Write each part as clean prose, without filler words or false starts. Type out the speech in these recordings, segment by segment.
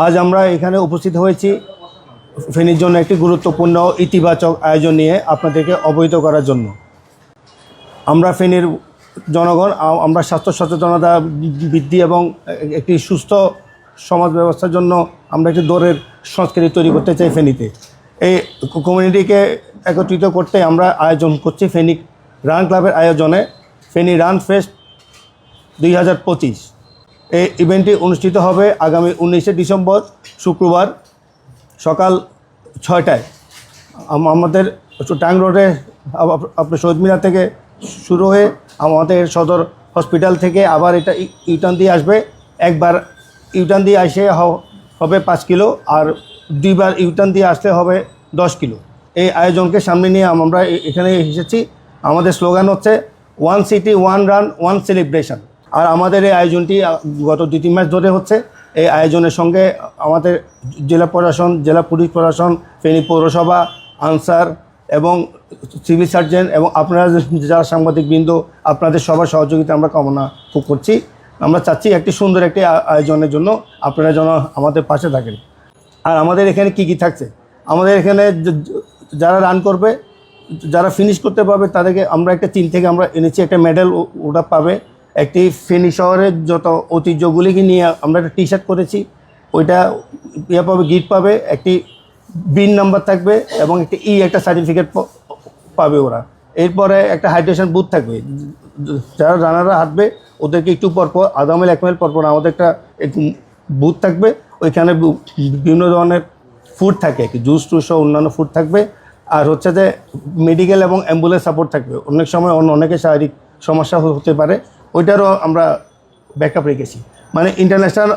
আজ আমরা এখানে উপস্থিত হয়েছি ফেনীর জন্য একটি গুরুত্বপূর্ণ ইতিবাচক আয়োজন নিয়ে আপনাদেরকে অবহিত করার জন্য। আমরা ফেনীর জনগণ আমরা স্বাস্থ্য সচেতনতা বৃদ্ধি এবং একটি সুস্থ সমাজ ব্যবস্থার জন্য আমরা একটি দৌড়ের সংস্কৃতি তৈরি করতে চাই ফেনীতে। এই কমিউনিটিকে একত্রিত করতে আমরা আয়োজন করছি ফেনী রান ক্লাবের আয়োজনে ফেনী রান ফেস্ট 2025। এই ইভেন্টটি অনুষ্ঠিত হবে আগামী 19শে ডিসেম্বর শুক্রবার সকাল 6টায়। আমাদের ট্যাং রোডে আপনার শহীদ মিনার থেকে শুরু হয়ে আমাদের সদর হসপিটাল থেকে আবার এটা ইউটার্ন দিয়ে আসবে। একবার ইউটার্ন দিয়ে আসে হবে 5 কিলো, আর দুইবার ইউটার্ন দিয়ে আসলে হবে 10 কিলো। এই আয়োজনকে সামনে নিয়ে আমরা এখানে এসেছি। আমাদের স্লোগান হচ্ছে 1 সিটি 1 রান 1 সেলিব্রেশন। আর আমাদের এই আয়োজনটি গত 2-3 মাস ধরে হচ্ছে। এই আয়োজনের সঙ্গে আমাদের জেলা প্রশাসন, জেলা পুলিশ প্রশাসন, ফেনী পৌরসভা, আনসার এবং সিভিল সার্জন এবং আপনারা যারা সাংবাদিকবৃন্দ, আপনাদের সবার সহযোগিতা আমরা কামনা করছি। আমরা চাচ্ছি একটি সুন্দর একটি আয়োজনের জন্য আপনারা যেন আমাদের পাশে থাকেন। আর আমাদের এখানে কি থাকছে, আমাদের এখানে যারা রান করবে, যারা ফিনিশ করতে পারবে, তাদেরকে আমরা একটা টিম থেকে আমরা এনেছি একটা মেডেল, ওটা পাবে। একটি ফেনী শহরের যত ঐতিহ্যগুলিকে নিয়ে আমরা একটা টি-শার্ট করেছি, ওইটা পাবে, গিফট পাবে, একটি বিন নাম্বার থাকবে এবং একটি একটা সার্টিফিকেট পাবে ওরা। এরপরে একটা হাইড্রেশন বুথ থাকবে, যারা রানাররা হাঁটবে ওদেরকে একটু পরপর আধা মাইল 1 মাইল পরপর আমাদের একটা বুথ থাকবে। ওইখানে বিভিন্ন ধরনের ফুড থাকে, জুস টুস সহ অন্যান্য ফুড থাকবে। আর হচ্ছে যে মেডিকেল এবং অ্যাম্বুলেন্স সাপোর্ট থাকবে। অনেক সময় অনেকের শারীরিক সমস্যা হতে পারে, ওইটারও আমরা ব্যাকআপ রেখেছি। মানে ইন্টারন্যাশনাল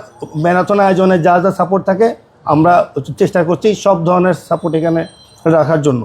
ম্যারাথন আয়োজনে যা যা সাপোর্ট থাকে আমরা চেষ্টা করছি সব ধরনের সাপোর্ট এখানে রাখার জন্য।